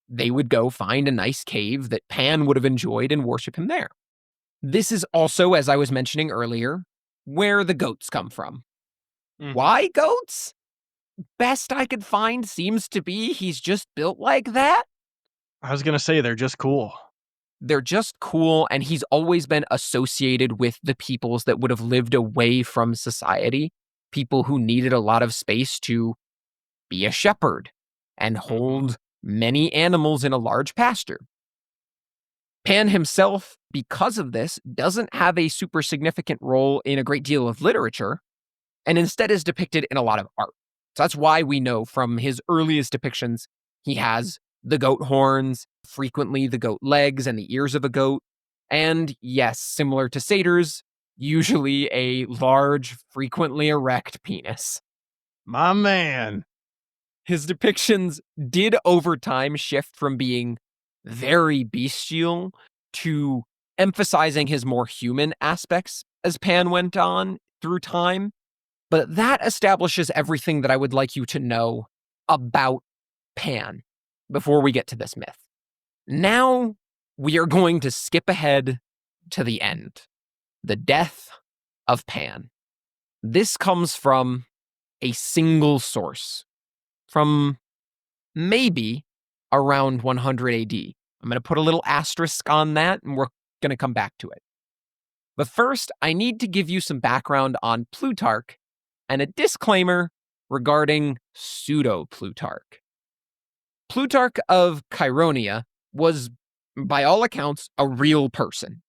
they would go find a nice cave that Pan would have enjoyed and worship him there. This is also, as I was mentioning earlier, where the goats come from. Why goats? Best I could find seems to be he's just built like that. I was gonna say they're just cool. They're just cool, and he's always been associated with the peoples that would have lived away from society, people who needed a lot of space to be a shepherd and hold many animals in a large pasture. Pan himself, because of this, doesn't have a super significant role in a great deal of literature, and instead is depicted in a lot of art. So that's why we know from his earliest depictions, he has the goat horns, frequently the goat legs and the ears of a goat, and yes, similar to satyrs, usually a large, frequently erect penis. My man. His depictions did over time shift from being very bestial to emphasizing his more human aspects as Pan went on through time. But that establishes everything that I would like you to know about Pan before we get to this myth. Now we are going to skip ahead to the end, the death of Pan. This comes from a single source, from maybe around 100 AD. I'm going to put a little asterisk on that, and we're going to come back to it. But first, I need to give you some background on Plutarch and a disclaimer regarding pseudo-Plutarch. Plutarch of Chaeronea was, by all accounts, a real person.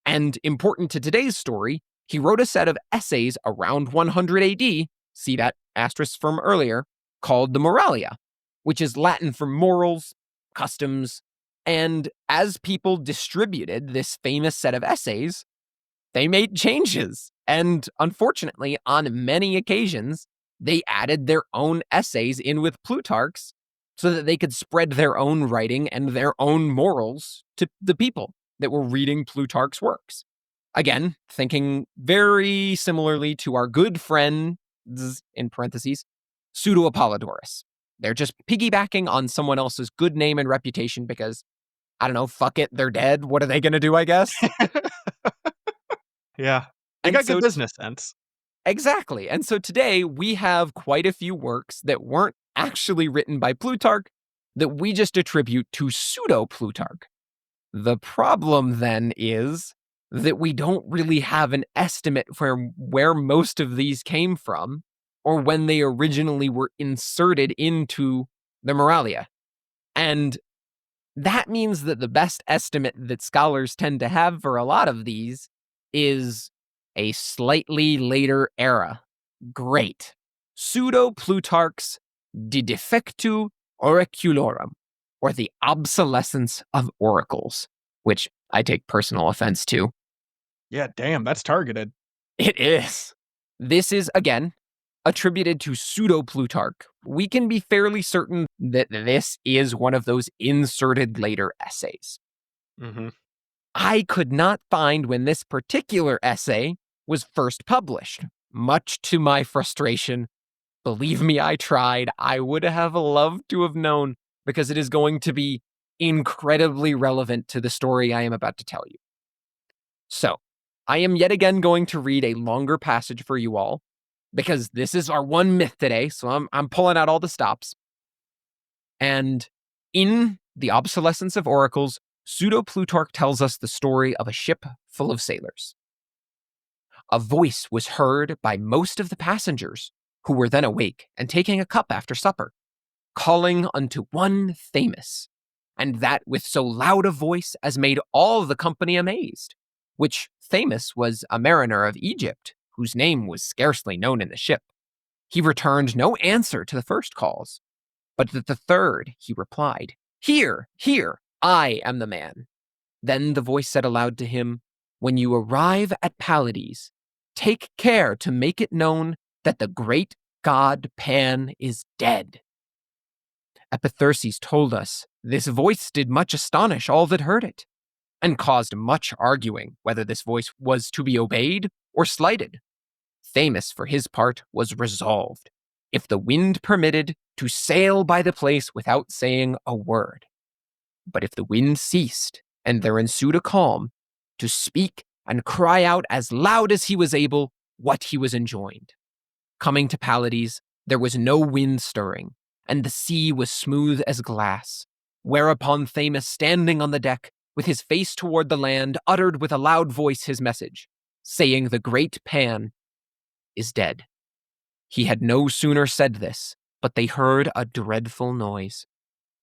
And important to today's story, he wrote a set of essays around 100 AD, see that asterisk from earlier, called the Moralia, which is Latin for morals, customs, and as people distributed this famous set of essays, they made changes. And unfortunately, on many occasions, they added their own essays in with Plutarch's so that they could spread their own writing and their own morals to the people that were reading Plutarch's works. Again, thinking very similarly to our good friend, in parentheses, Pseudo-Apollodorus. They're just piggybacking on someone else's good name and reputation because, I don't know, fuck it, they're dead. What are they going to do, I guess? Yeah. They And got so good business sense. Exactly. And so today we have quite a few works that weren't actually written by Plutarch that we just attribute to pseudo-Plutarch. The problem then is that we don't really have an estimate for where most of these came from or when they originally were inserted into the Moralia. And that means that the best estimate that scholars tend to have for a lot of these is a slightly later era. Great. Pseudo-Plutarch's De Defectu Oraculorum, or the obsolescence of oracles, which I take personal offense to. Yeah, damn, that's targeted. It is. This is, again, attributed to pseudo-Plutarch. We can be fairly certain that this is one of those inserted later essays. Mm-hmm. I could not find when this particular essay was first published, much to my frustration. Believe me, I tried. I would have loved to have known because it is going to be incredibly relevant to the story I am about to tell you. So, I am yet again going to read a longer passage for you all because this is our one myth today, so I'm pulling out all the stops. And in The Obsolescence of Oracles, Pseudo-Plutarch tells us the story of a ship full of sailors. A voice was heard by most of the passengers, who were then awake and taking a cup after supper, calling unto one Themis, and that with so loud a voice as made all the company amazed, which Themis was a mariner of Egypt, whose name was scarcely known in the ship. He returned no answer to the first calls, but at the third he replied, Here, here, I am the man. Then the voice said aloud to him, When you arrive at Pallades, take care to make it known that the great god Pan is dead. Epitherses told us this voice did much astonish all that heard it, and caused much arguing whether this voice was to be obeyed or slighted. Themis, for his part, was resolved, if the wind permitted, to sail by the place without saying a word. But if the wind ceased, and there ensued a calm, to speak and cry out as loud as he was able what he was enjoined. Coming to Pallades, there was no wind stirring, and the sea was smooth as glass, whereupon Themis, standing on the deck, with his face toward the land, uttered with a loud voice his message, saying the great Pan is dead. He had no sooner said this, but they heard a dreadful noise,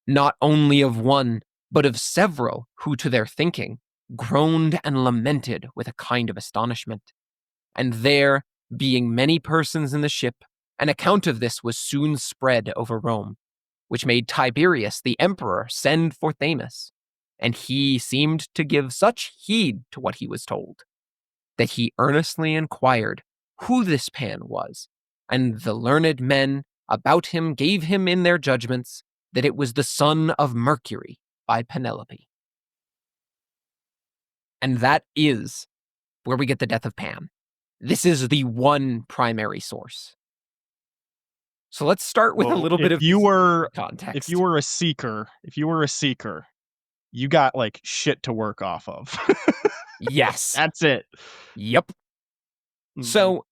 not only of one, but of several who, to their thinking, groaned and lamented with a kind of astonishment. And there, being many persons in the ship, an account of this was soon spread over Rome, which made Tiberius the emperor send for Themis, and he seemed to give such heed to what he was told, that he earnestly inquired who this Pan was, and the learned men about him gave him in their judgments that it was the son of Mercury by Penelope. And that is where we get the death of Pan. This is the one primary source. So let's start with a little bit of context. If you were a seeker, you got like shit to work off of. Yes. That's it. Yep. So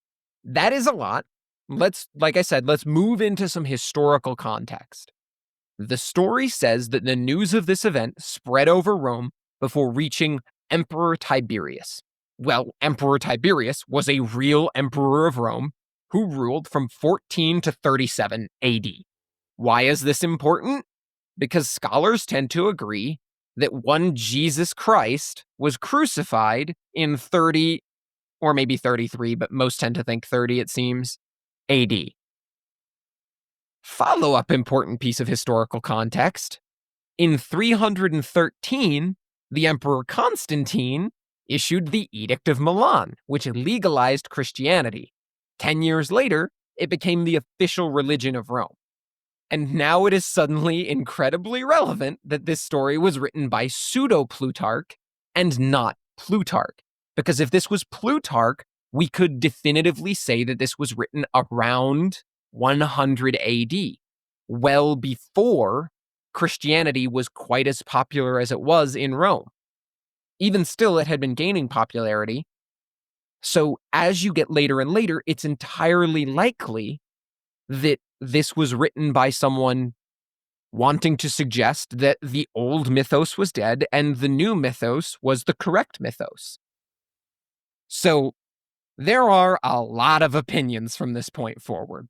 that is a lot. Like I said, let's move into some historical context. The story says that the news of this event spread over Rome before reaching Emperor Tiberius. Well, Emperor Tiberius was a real emperor of Rome who ruled from 14 to 37 AD. Why is this important? Because scholars tend to agree that one Jesus Christ was crucified in 30, or maybe 33, but most tend to think 30, it seems, AD. Follow-up important piece of historical context. In 313, the Emperor Constantine issued the Edict of Milan, which legalized Christianity. 10 years later, it became the official religion of Rome. And now it is suddenly incredibly relevant that this story was written by pseudo-Plutarch and not Plutarch. Because if this was Plutarch, we could definitively say that this was written around 100 AD, well before Christianity was quite as popular as it was in Rome. Even still, it had been gaining popularity. So as you get later and later, it's entirely likely that this was written by someone wanting to suggest that the old mythos was dead and the new mythos was the correct mythos. So there are a lot of opinions from this point forward.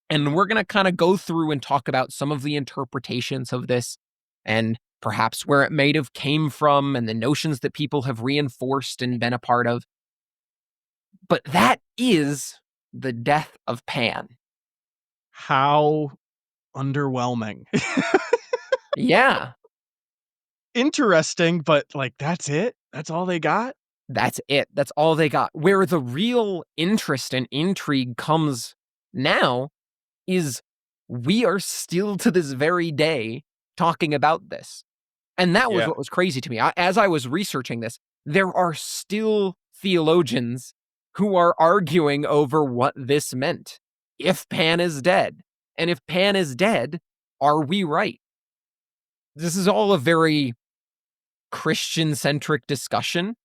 And we're going to kind of go through and talk about some of the interpretations of this and perhaps where it may have came from and the notions that people have reinforced and been a part of. But that is the death of Pan. How underwhelming. Yeah, Interesting, but like that's it? That's all they got? that's it. That's all they got. Where the real interest and intrigue comes now is we are still to this very day talking about this. And that was Yeah. what was crazy to me. As I was researching this, there are still theologians who are arguing over what this meant. If Pan is dead, and if Pan is dead, are we right? This is all a very Christian-centric discussion.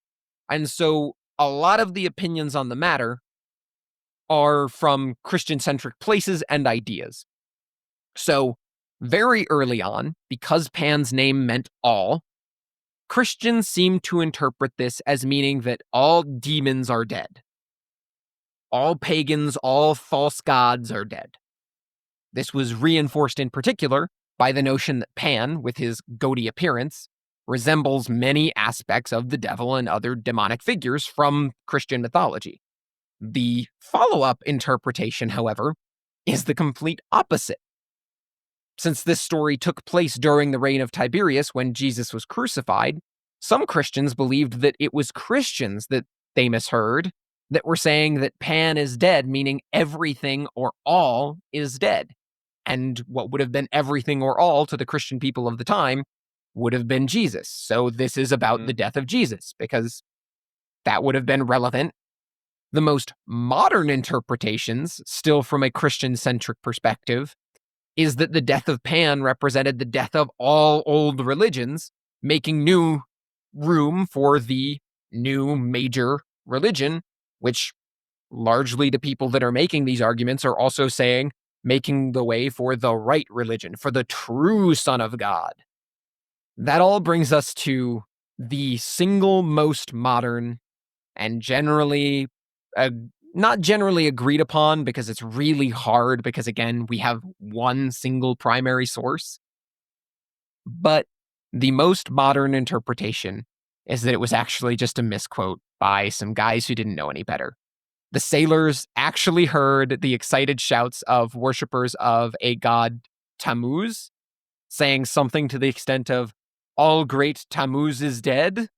And so a lot of the opinions on the matter are from Christian-centric places and ideas. So very early on, because Pan's name meant all, Christians seem to interpret this as meaning that all demons are dead. All pagans, all false gods are dead. This was reinforced in particular by the notion that Pan, with his goaty appearance, resembles many aspects of the devil and other demonic figures from Christian mythology. The follow-up interpretation, however, is the complete opposite. Since this story took place during the reign of Tiberius when Jesus was crucified, some Christians believed that it was Christians that they misheard that were saying that Pan is dead, meaning everything or all is dead. And what would have been everything or all to the Christian people of the time would have been Jesus. So this is about the death of Jesus, because that would have been relevant. The most modern interpretations, still from a Christian-centric perspective, is that the death of Pan represented the death of all old religions, making new room for the new major religion, which largely the people that are making these arguments are also saying, making the way for the right religion, for the true Son of God. That all brings us to the single most modern and generally not generally agreed upon, because it's really hard, because again, we have one single primary source. But the most modern interpretation is that it was actually just a misquote by some guys who didn't know any better. The sailors actually heard the excited shouts of worshippers of a god Tammuz, saying something to the extent of, "All great Tammuz is dead."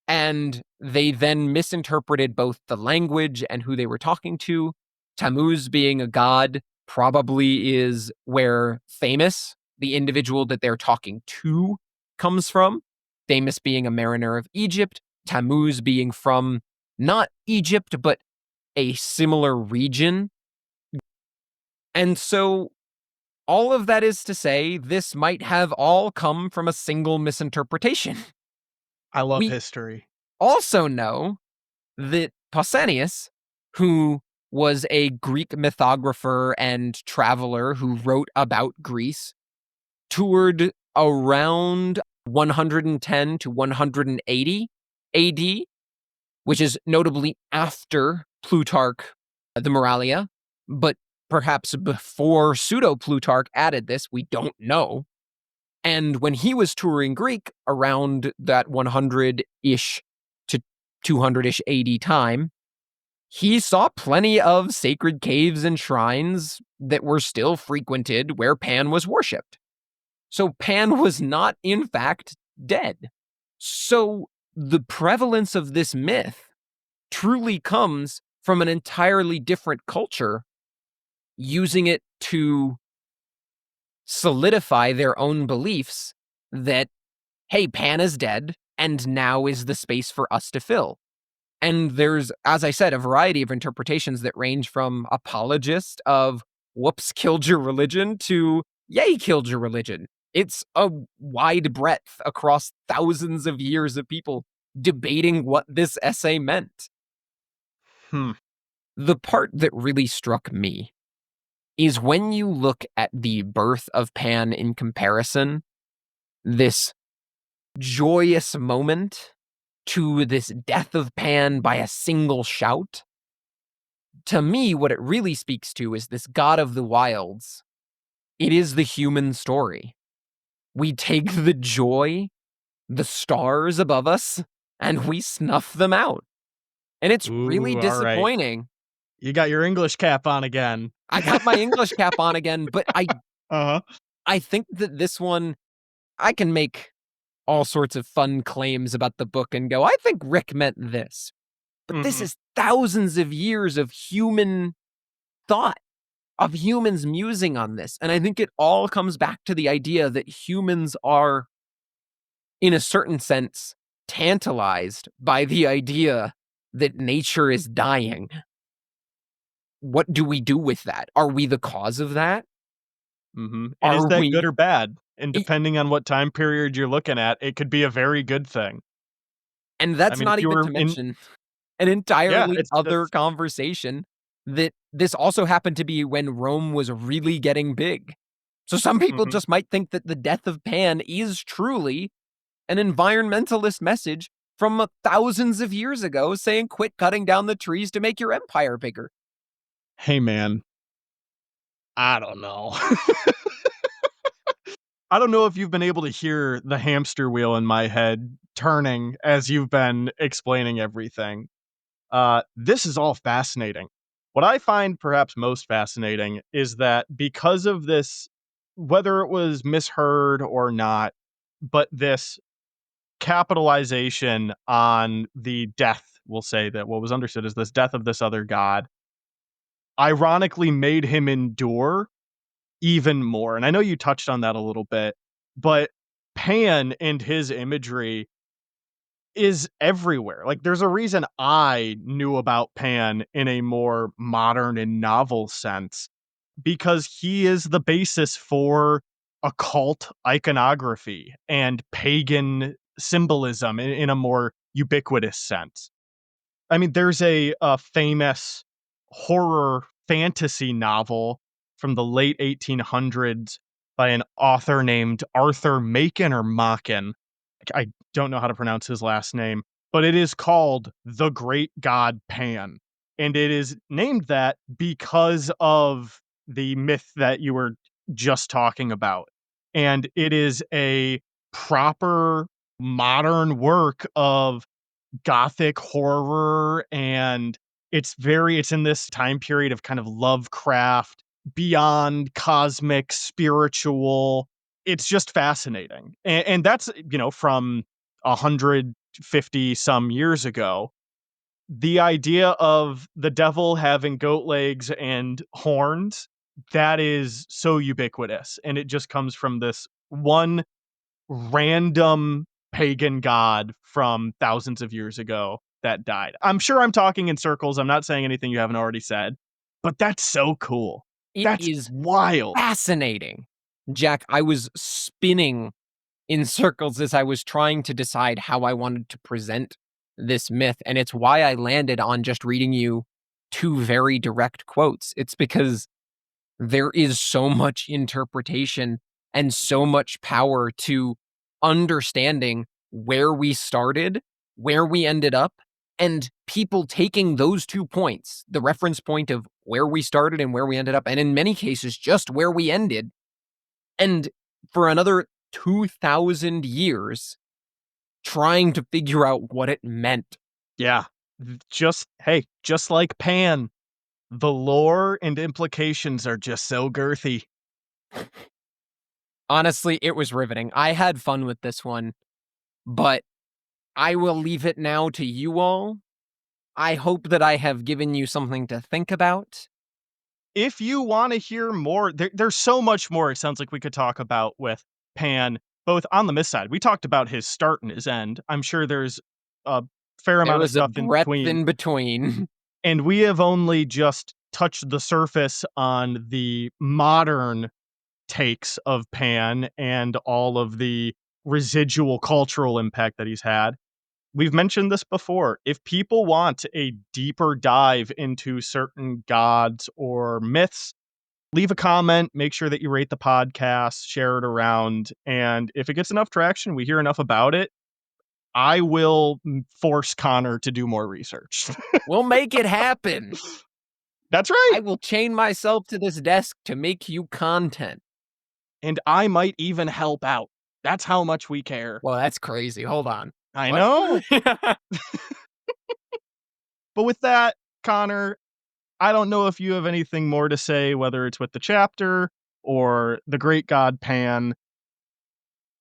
And they then misinterpreted both the language and who they were talking to. Tammuz being a god probably is where Thamus, the individual that they're talking to, comes from. Thamus being a mariner of Egypt, Tammuz being from not Egypt, but a similar region. And so all of that is to say, this might have all come from a single misinterpretation. I love We history. also know that Pausanias, who was a Greek mythographer and traveler who wrote about Greece, toured around 110 to 180 AD, which is notably after Plutarch, the Moralia, but perhaps before Pseudo Plutarch added this, we don't know. And when he was touring Greek around that 100 ish to 200 ish AD time, he saw plenty of sacred caves and shrines that were still frequented where Pan was worshipped. So Pan was not, in fact, dead. So the prevalence of this myth truly comes from an entirely different culture using it to solidify their own beliefs that, hey, Pan is dead, and now is the space for us to fill. And there's, as I said, a variety of interpretations that range from apologist of whoops, killed your religion to yay, killed your religion. It's a wide breadth across thousands of years of people debating what this essay meant. Hmm. The part that really struck me is when you look at the birth of Pan in comparison, this joyous moment to this death of Pan by a single shout. To me, what it really speaks to is this god of the wilds. It is the human story. We take the joy, the stars above us, and we snuff them out. And it's really Ooh, all right. disappointing. You got your English cap on again. I got my English cap on again, but Uh-huh. I think that this one, I can make all sorts of fun claims about the book and go, I think Rick meant this. But this Mhm. is thousands of years of human thought, of humans musing on this. And I think it all comes back to the idea that humans are, in a certain sense, tantalized by the idea that nature is dying. What do we do with that? Are we the cause of that? Mhm. And is Are that good we? or bad? And E- depending on what time period you're looking at, it could be a very good thing. And I that's mean, not if you even were to in mention an yeah, entirely it's other that's conversation that this also happened to be when Rome was really getting big. So some people mhm. just might think that the death of Pan is truly an environmentalist message from thousands of years ago saying quit cutting down the trees to make your empire bigger. Hey, man, I don't know. I don't know if you've been able to hear the hamster wheel in my head turning as you've been explaining everything. This is all fascinating. What I find perhaps most fascinating is that because of this, whether it was misheard or not, but this capitalization on the death, we'll say that what was understood as this death of this other god, ironically made him endure even more. And I know you touched on that a little bit, but Pan and his imagery is everywhere. Like, there's a reason I knew about Pan in a more modern and novel sense, because he is the basis for occult iconography and pagan symbolism in a more ubiquitous sense. I mean, there's a famous horror fantasy novel from the late 1800s by an author named Arthur Machen or Machen. I don't know how to pronounce his last name, but it is called The Great God Pan. And it is named that because of the myth that you were just talking about. And it is a proper modern work of gothic horror, and it's in this time period of kind of Lovecraft, beyond cosmic, spiritual. It's just fascinating. And that's, from 150 some years ago. The idea of the devil having goat legs and horns, that is so ubiquitous. And it just comes from this one random pagan god from thousands of years ago that died. I'm sure I'm talking in circles. I'm not saying anything you haven't already said, but that's so cool. It That's is wild. fascinating. Jack, I was spinning in circles as I was trying to decide how I wanted to present this myth. And it's why I landed on just reading you two very direct quotes. It's because there is so much interpretation and so much power to understanding where we started, where we ended up, and people taking those 2 points, the reference point of where we started and where we ended up, and in many cases, just where we ended, and for another 2,000 years, trying to figure out what it meant. Yeah. Just like Pan, the lore and implications are just so girthy. Honestly, it was riveting. I had fun with this one, but I will leave it now to you all. I hope that I have given you something to think about. If you wanna hear more, there's so much more it sounds like we could talk about with Pan, both on the myth side. We talked about his start and his end. I'm sure there's a fair There amount of was a stuff in breadth between, in between. and we have only just touched the surface on the modern takes of Pan and all of the residual cultural impact that he's had. We've mentioned this before. If people want a deeper dive into certain gods or myths, leave a comment, make sure that you rate the podcast, share it around, and if it gets enough traction, we hear enough about it, I will force Connor to do more research. We'll make it happen. That's right. I will chain myself to this desk to make you content. And I might even help out. That's how much we care. Well, that's crazy. Hold on. I What? know. But with that, Connor, I don't know if you have anything more to say, whether it's with the chapter or the great god Pan.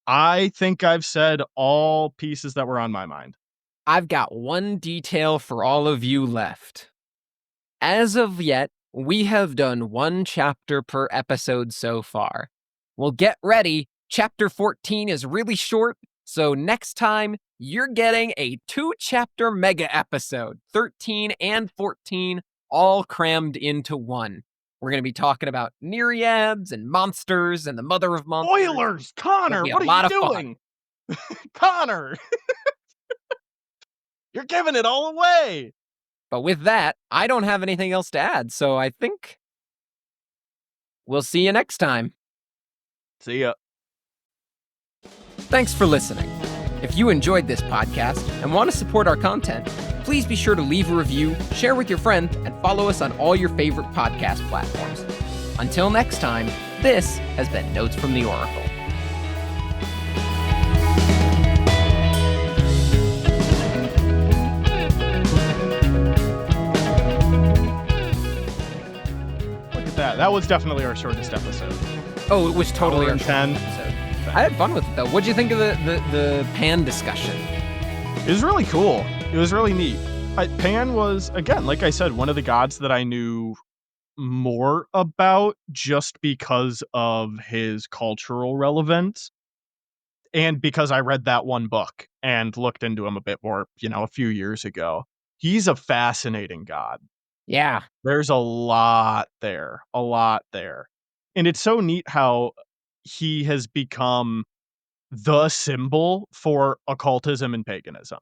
I think I've said all pieces that were on my mind. I've got one detail for all of you left. As of yet, we have done 1 chapter per episode so far. Well, get ready. Chapter 14 is really short, so next time you're getting a 2-chapter mega episode, 13 and 14, all crammed into one. We're going to be talking about nereids and monsters and the mother of monsters. Spoilers! It'll Connor, be a what are you lot of fun. doing? Connor! You're giving it all away! But with that, I don't have anything else to add, so I think we'll see you next time. See ya. Thanks for listening. If you enjoyed this podcast and want to support our content, please be sure to leave a review, share with your friends, and follow us on all your favorite podcast platforms. Until next time, this has been Notes from the Oracle. Look at that. That was definitely our shortest episode. Oh, it was totally Hour our and short 10. episode. I had fun with it, though. What'd you think of the Pan discussion? It was really cool. It was really neat. Pan was, again, like I said, one of the gods that I knew more about just because of his cultural relevance and because I read that one book and looked into him a bit more, a few years ago. He's a fascinating god. Yeah. There's a lot there, a lot there. And it's so neat how he has become the symbol for occultism and paganism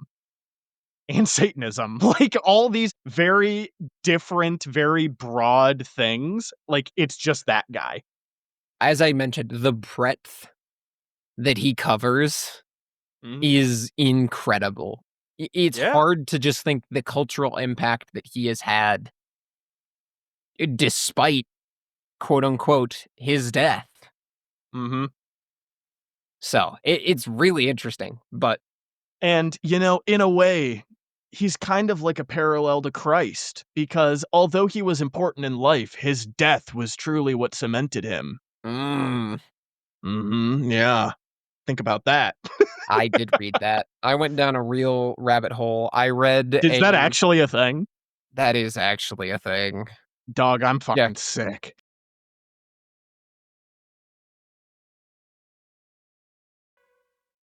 and Satanism. Like all these very different, very broad things. Like it's just that guy. As I mentioned, the breadth that he covers is incredible. It's Yeah. hard to just think the cultural impact that he has had despite, quote unquote, his death. Mm-hmm. So it's really interesting, but And, in a way, he's kind of like a parallel to Christ because although he was important in life, his death was truly what cemented him. mm, Mm-hmm. Yeah. Think about that. I did read that. I went down a real rabbit hole. I read Is that actually a thing? that is actually a thing. Dog, I'm Yeah. fucking sick.